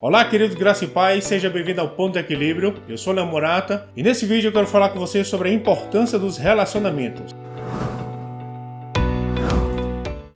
Olá, queridos graça e paz, seja bem-vindo ao Ponto de Equilíbrio. Eu sou Léo Murata e nesse vídeo eu quero falar com você sobre a importância dos relacionamentos.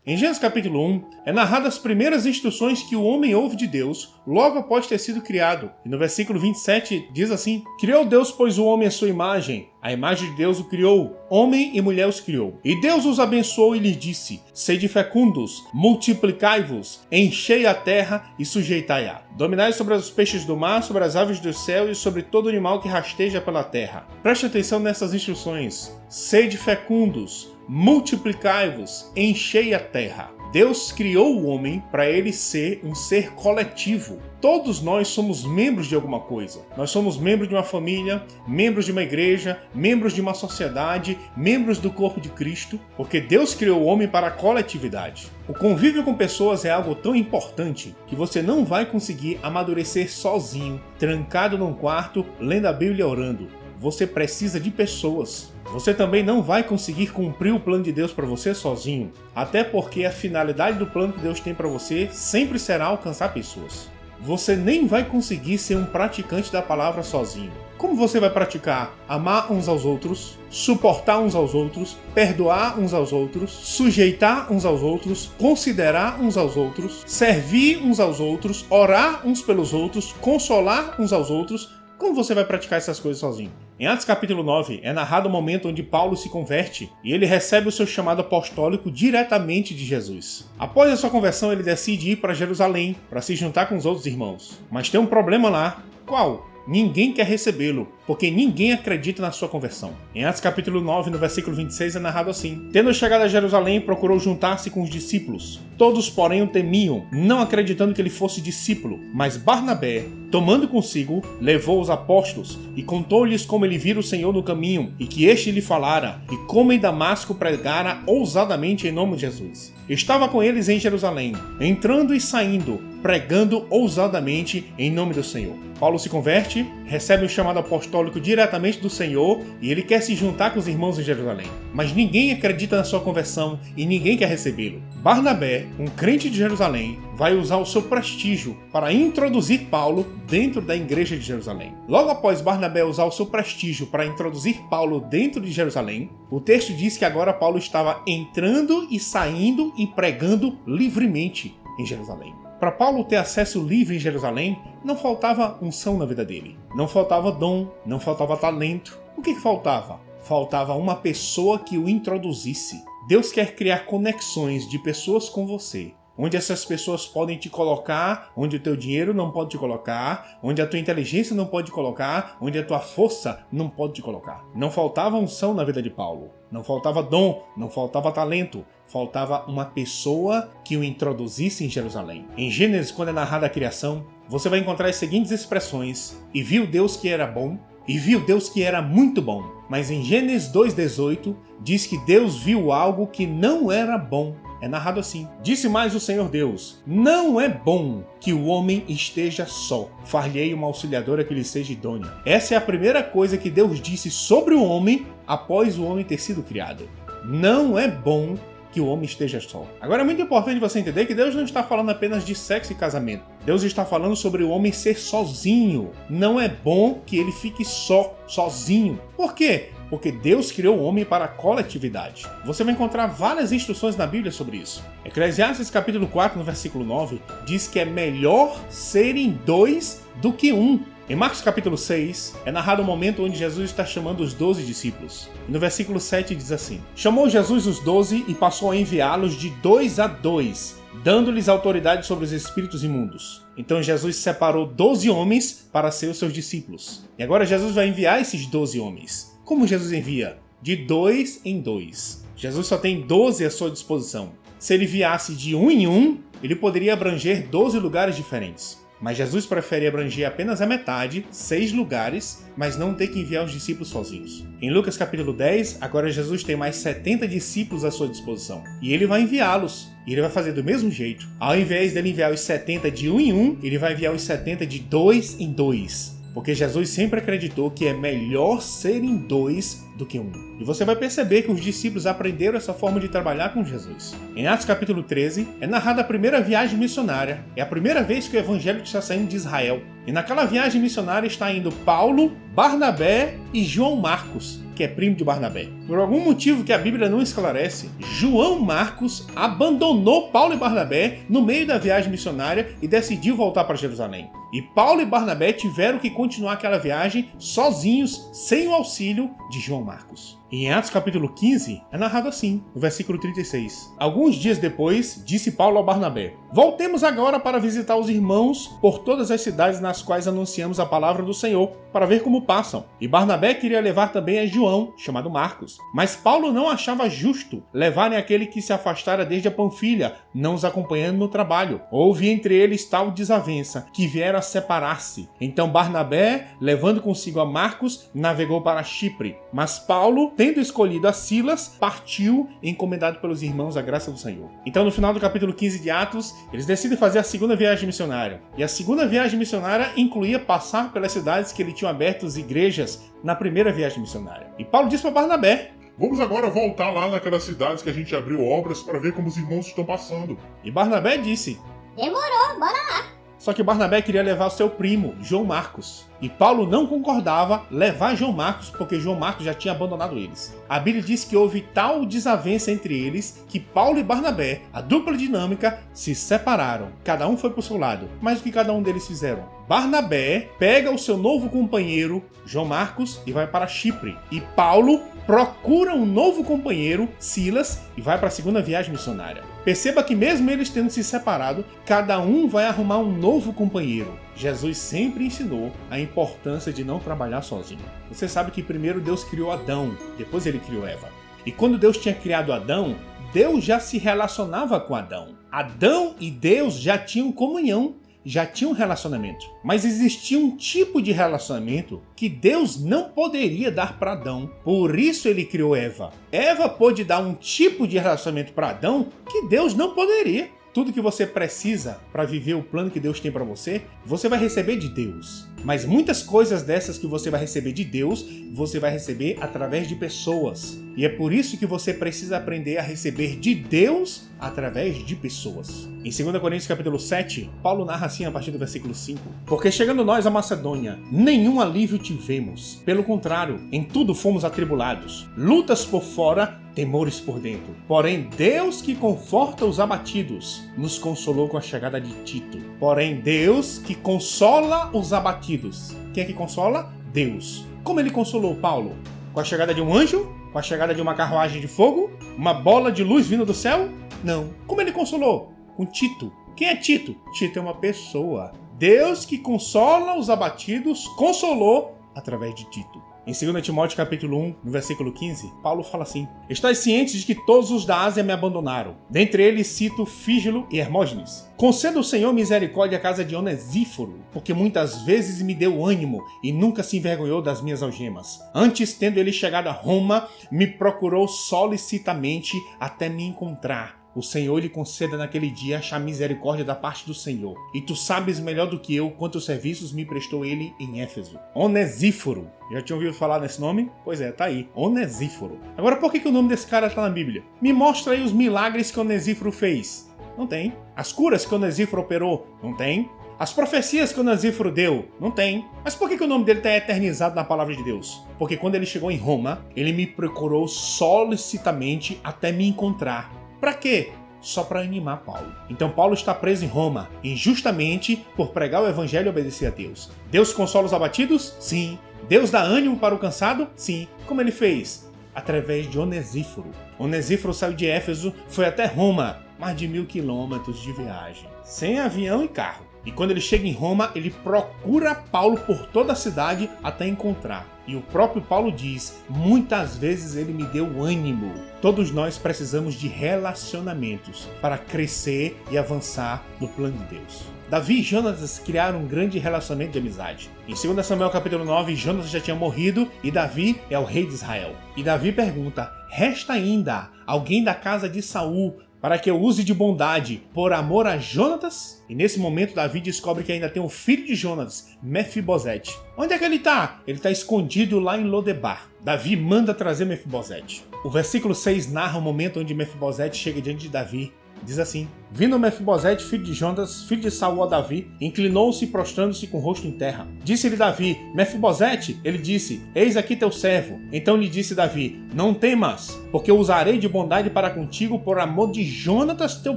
Em Gênesis capítulo 1, é narrado as primeiras instruções que o homem ouve de Deus logo após ter sido criado. E no versículo 27 diz assim: Criou Deus, pois, o homem à sua imagem. A imagem de Deus o criou, homem e mulher os criou. E Deus os abençoou e lhes disse: Sede fecundos, multiplicai-vos, enchei a terra e sujeitai-a. Dominai sobre os peixes do mar, sobre as aves do céu e sobre todo animal que rasteja pela terra. Preste atenção nessas instruções. Sede fecundos, multiplicai-vos, enchei a terra. Deus criou o homem para ele ser um ser coletivo. Todos nós somos membros de alguma coisa. Nós somos membros de uma família, membros de uma igreja, membros de uma sociedade, membros do corpo de Cristo, porque Deus criou o homem para a coletividade. O convívio com pessoas é algo tão importante que você não vai conseguir amadurecer sozinho, trancado num quarto, lendo a Bíblia e orando. Você precisa de pessoas. Você também não vai conseguir cumprir o plano de Deus para você sozinho, até porque a finalidade do plano que Deus tem para você sempre será alcançar pessoas. Você nem vai conseguir ser um praticante da palavra sozinho. Como você vai praticar? Amar uns aos outros, suportar uns aos outros, perdoar uns aos outros, sujeitar uns aos outros, considerar uns aos outros, servir uns aos outros, orar uns pelos outros, consolar uns aos outros. Como você vai praticar essas coisas sozinho? Em Atos capítulo 9 é narrado o momento onde Paulo se converte e ele recebe o seu chamado apostólico diretamente de Jesus. Após a sua conversão, ele decide ir para Jerusalém para se juntar com os outros irmãos. Mas tem um problema lá. Qual? Ninguém quer recebê-lo, porque ninguém acredita na sua conversão. Em Atos capítulo 9, no versículo 26, é narrado assim: Tendo chegado a Jerusalém, procurou juntar-se com os discípulos. Todos, porém, o temiam, não acreditando que ele fosse discípulo. Mas Barnabé, tomando consigo, levou os apóstolos e contou-lhes como ele vira o Senhor no caminho e que este lhe falara, e como em Damasco pregara ousadamente em nome de Jesus. Estava com eles em Jerusalém, entrando e saindo, pregando ousadamente em nome do Senhor. Paulo se converte, recebe um chamado apostólico diretamente do Senhor e ele quer se juntar com os irmãos em Jerusalém. Mas ninguém acredita na sua conversão e ninguém quer recebê-lo. Barnabé, um crente de Jerusalém, vai usar o seu prestígio para introduzir Paulo dentro da igreja de Jerusalém. Logo após Barnabé usar o seu prestígio para introduzir Paulo dentro de Jerusalém, o texto diz que agora Paulo estava entrando e saindo e pregando livremente em Jerusalém. Para Paulo ter acesso livre em Jerusalém, não faltava unção na vida dele. Não faltava dom, não faltava talento. O que faltava? Faltava uma pessoa que o introduzisse. Deus quer criar conexões de pessoas com você, onde essas pessoas podem te colocar, onde o teu dinheiro não pode te colocar, onde a tua inteligência não pode te colocar, onde a tua força não pode te colocar. Não faltava unção na vida de Paulo, não faltava dom, não faltava talento, faltava uma pessoa que o introduzisse em Jerusalém. Em Gênesis, quando é narrada a criação, você vai encontrar as seguintes expressões: e viu Deus que era bom, e viu Deus que era muito bom. Mas em Gênesis 2,18 diz que Deus viu algo que não era bom. É narrado assim: Disse mais o Senhor Deus: Não é bom que o homem esteja só. Far-lhe-ei uma auxiliadora que lhe seja idônea. Essa é a primeira coisa que Deus disse sobre o homem após o homem ter sido criado. Não é bom que o homem esteja só. Agora é muito importante você entender que Deus não está falando apenas de sexo e casamento. Deus está falando sobre o homem ser sozinho. Não é bom que ele fique sozinho. Por quê? Porque Deus criou o homem para a coletividade. Você vai encontrar várias instruções na Bíblia sobre isso. Eclesiastes capítulo 4, no versículo 9, diz que é melhor serem dois do que um. Em Marcos capítulo 6, é narrado o momento onde Jesus está chamando os 12 discípulos. E no versículo 7 diz assim: Chamou Jesus os 12 e passou a enviá-los de 2 a 2, dando-lhes autoridade sobre os espíritos imundos. Então Jesus separou 12 homens para ser os seus discípulos. E agora Jesus vai enviar esses 12 homens. Como Jesus envia? De 2 em 2. Jesus só tem 12 à sua disposição. Se ele enviasse de 1 em 1, ele poderia abranger 12 lugares diferentes. Mas Jesus prefere abranger apenas a metade, 6 lugares, mas não ter que enviar os discípulos sozinhos. Em Lucas capítulo 10, agora Jesus tem mais 70 discípulos à sua disposição. E ele vai enviá-los. E ele vai fazer do mesmo jeito. Ao invés dele enviar os 70 de 1 em 1, ele vai enviar os 70 de 2 em 2. porque Jesus sempre acreditou que é melhor serem dois do que um. E você vai perceber que os discípulos aprenderam essa forma de trabalhar com Jesus. Em Atos capítulo 13, é narrada a primeira viagem missionária. É a primeira vez que o evangelho está saindo de Israel. E naquela viagem missionária está indo Paulo, Barnabé e João Marcos, que é primo de Barnabé. Por algum motivo que a Bíblia não esclarece, João Marcos abandonou Paulo e Barnabé no meio da viagem missionária e decidiu voltar para Jerusalém. E Paulo e Barnabé tiveram que continuar aquela viagem sozinhos, sem o auxílio de João Marcos. E em Atos capítulo 15, é narrado assim, no versículo 36. Alguns dias depois, disse Paulo ao Barnabé: voltemos agora para visitar os irmãos por todas as cidades nas quais anunciamos a palavra do Senhor, para ver como passam. E Barnabé queria levar também a João, chamado Marcos. Mas Paulo não achava justo levarem aquele que se afastara desde a Panfilha, não os acompanhando no trabalho. Houve entre eles tal desavença, que vieram a separar-se. Então Barnabé, levando consigo a Marcos, navegou para Chipre. Mas Paulo, tendo escolhido a Silas, partiu, encomendado pelos irmãos à graça do Senhor. Então, no final do capítulo 15 de Atos, eles decidem fazer a segunda viagem missionária. E a segunda viagem missionária incluía passar pelas cidades que ele tinha aberto as igrejas na primeira viagem missionária. E Paulo disse para Barnabé: vamos agora voltar lá naquelas cidades que a gente abriu obras para ver como os irmãos estão passando. E Barnabé disse: demorou, bora lá. Só que Barnabé queria levar o seu primo, João Marcos. E Paulo não concordava levar João Marcos, porque João Marcos já tinha abandonado eles. A Bíblia diz que houve tal desavença entre eles que Paulo e Barnabé, a dupla dinâmica, se separaram. Cada um foi para o seu lado. Mas o que cada um deles fizeram? Barnabé pega o seu novo companheiro, João Marcos, e vai para Chipre. E Paulo procura um novo companheiro, Silas, e vai para a segunda viagem missionária. Perceba que mesmo eles tendo se separado, cada um vai arrumar um novo companheiro. Jesus sempre ensinou a importância de não trabalhar sozinho. Você sabe que primeiro Deus criou Adão, depois ele criou Eva. E quando Deus tinha criado Adão, Deus já se relacionava com Adão. Adão e Deus já tinham comunhão, já tinham um relacionamento. Mas existia um tipo de relacionamento que Deus não poderia dar para Adão. Por isso ele criou Eva. Eva pôde dar um tipo de relacionamento para Adão que Deus não poderia. Tudo que você precisa para viver o plano que Deus tem para você, você vai receber de Deus. Mas muitas coisas dessas que você vai receber de Deus, você vai receber através de pessoas. E é por isso que você precisa aprender a receber de Deus através de pessoas. Em 2 Coríntios capítulo 7, Paulo narra assim a partir do versículo 5. Porque chegando nós a Macedônia, nenhum alívio tivemos. Pelo contrário, em tudo fomos atribulados. Lutas por fora, temores por dentro. Porém, Deus que conforta os abatidos, nos consolou com a chegada de Tito. Porém, Deus que consola os abatidos. Quem é que consola? Deus. Como ele consolou Paulo? Com a chegada de um anjo? Com a chegada de uma carruagem de fogo? Uma bola de luz vindo do céu? Não. Como ele consolou? Com Tito. Quem é Tito? Tito é uma pessoa. Deus que consola os abatidos, consolou através de Tito. Em 2 Timóteo capítulo 1, no versículo 15, Paulo fala assim: estais cientes de que todos os da Ásia me abandonaram. Dentre eles cito Fígelo e Hermógenes. Conceda o Senhor misericórdia à casa de Onesíforo, porque muitas vezes me deu ânimo e nunca se envergonhou das minhas algemas. Antes, tendo ele chegado a Roma, me procurou solicitamente até me encontrar. O Senhor lhe conceda naquele dia achar misericórdia da parte do Senhor. E tu sabes melhor do que eu quantos serviços me prestou ele em Éfeso. Onesíforo. Já tinha ouvido falar nesse nome? Pois é, tá aí. Onesíforo. Agora, por que o nome desse cara tá na Bíblia? Me mostra aí os milagres que Onesíforo fez. Não tem. As curas que Onesíforo operou? Não tem. As profecias que Onesíforo deu? Não tem. Mas por que o nome dele está eternizado na palavra de Deus? Porque quando ele chegou em Roma, ele me procurou solicitamente até me encontrar. Para quê? Só para animar Paulo. Então Paulo está preso em Roma, injustamente por pregar o evangelho e obedecer a Deus. Deus consola os abatidos? Sim. Deus dá ânimo para o cansado? Sim. Como ele fez? Através de Onesíforo. Onesíforo saiu de Éfeso, foi até Roma, mais de 1000 quilômetros de viagem, sem avião e carro. E quando ele chega em Roma, ele procura Paulo por toda a cidade até encontrar. E o próprio Paulo diz, muitas vezes ele me deu ânimo. Todos nós precisamos de relacionamentos para crescer e avançar no plano de Deus. Davi e Jonatas criaram um grande relacionamento de amizade. Em 2 Samuel capítulo 9, Jonatas já tinha morrido e Davi é o rei de Israel. E Davi pergunta, resta ainda alguém da casa de Saul para que eu use de bondade por amor a Jonatas? E nesse momento Davi descobre que ainda tem um filho de Jonatas, Mefibosete. Onde é que ele está? Ele está escondido lá em Lodebar. Davi manda trazer Mefibosete. O versículo 6 narra o momento onde Mefibosete chega diante de Davi. Diz assim: vindo Mefibosete, filho de Jonatas, filho de Saul a Davi, inclinou-se prostrando-se com o rosto em terra. Disse-lhe Davi: Mefibosete? Ele disse: eis aqui teu servo. Então lhe disse Davi: não temas, porque eu usarei de bondade para contigo por amor de Jonatas teu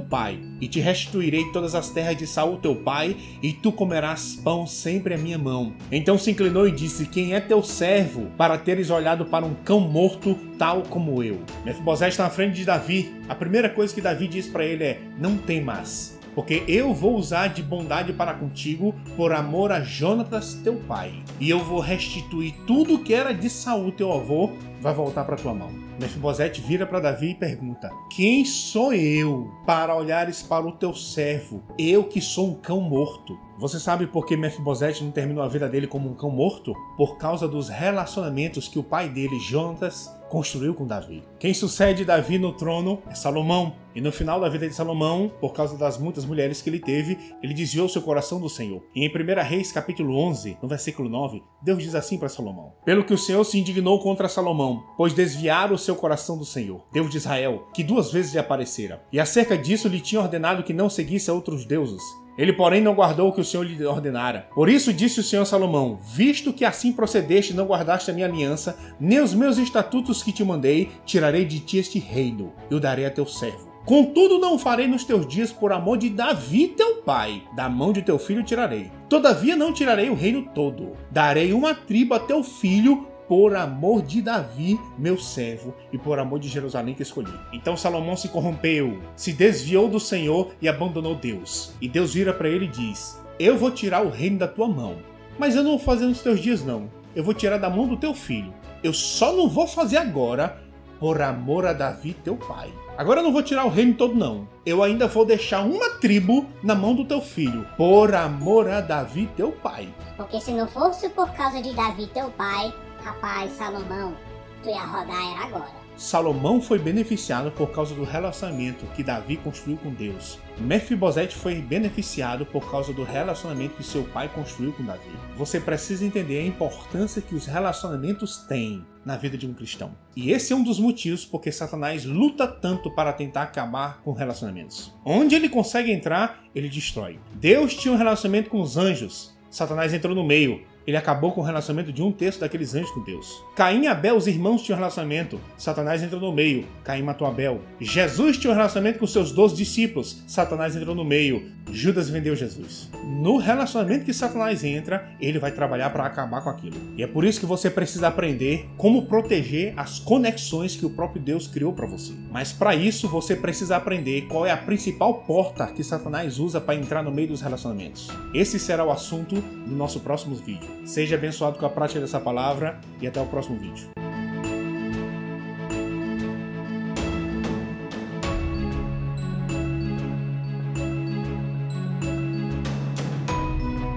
pai, e te restituirei todas as terras de Saul teu pai, e tu comerás pão sempre à minha mão. Então se inclinou e disse: quem é teu servo, para teres olhado para um cão morto, tal como eu? Mefibosete está na frente de Davi. A primeira coisa que Davi diz para ele é: não temas, porque eu vou usar de bondade para contigo por amor a Jonatas teu pai, e eu vou restituir tudo que era de Saul teu avô, vai voltar para tua mão. Mefibosete vira para Davi e pergunta: quem sou eu para olhares para o teu servo, eu que sou um cão morto? Você sabe por que Mefibosete não terminou a vida dele como um cão morto? Por causa dos relacionamentos que o pai dele, Jonatas, construiu com Davi. Quem sucede Davi no trono é Salomão. E no final da vida de Salomão, por causa das muitas mulheres que ele teve, ele desviou seu coração do Senhor. E em 1 Reis capítulo 11, no versículo 9, Deus diz assim para Salomão: pelo que o Senhor se indignou contra Salomão, pois desviaram o seu coração do Senhor, Deus de Israel, que 2 vezes lhe aparecera. E acerca disso lhe tinha ordenado que não seguisse a outros deuses. Ele, porém, não guardou o que o Senhor lhe ordenara. Por isso disse o Senhor a Salomão: visto que assim procedeste e não guardaste a minha aliança, nem os meus estatutos que te mandei, tirarei de ti este reino, e o darei a teu servo. Contudo, não o farei nos teus dias por amor de Davi teu pai, da mão de teu filho tirarei. Todavia não tirarei o reino todo, darei uma tribo a teu filho, por amor de Davi, meu servo, e por amor de Jerusalém que escolhi. Então Salomão se corrompeu, se desviou do Senhor e abandonou Deus. E Deus vira para ele e diz: eu vou tirar o reino da tua mão, mas eu não vou fazer nos teus dias não. Eu vou tirar da mão do teu filho. Eu só não vou fazer agora por amor a Davi teu pai. Agora eu não vou tirar o reino todo não. Eu ainda vou deixar uma tribo na mão do teu filho, por amor a Davi teu pai. Porque se não fosse por causa de Davi teu pai, rapaz, Salomão, tu ia rodar era agora. Salomão foi beneficiado por causa do relacionamento que Davi construiu com Deus. Mefibosete foi beneficiado por causa do relacionamento que seu pai construiu com Davi. Você precisa entender a importância que os relacionamentos têm na vida de um cristão. E esse é um dos motivos porque Satanás luta tanto para tentar acabar com relacionamentos. Onde ele consegue entrar, ele destrói. Deus tinha um relacionamento com os anjos. Satanás entrou no meio. Ele acabou com o relacionamento de 1/3 daqueles anjos com Deus. Caim e Abel, os irmãos, tinham um relacionamento. Satanás entrou no meio. Caim matou Abel. Jesus tinha um relacionamento com seus 12 discípulos. Satanás entrou no meio. Judas vendeu Jesus. No relacionamento que Satanás entra, ele vai trabalhar para acabar com aquilo. E é por isso que você precisa aprender como proteger as conexões que o próprio Deus criou para você. Mas para isso, você precisa aprender qual é a principal porta que Satanás usa para entrar no meio dos relacionamentos. Esse será o assunto do nosso próximo vídeo. Seja abençoado com a prática dessa palavra e até o próximo vídeo.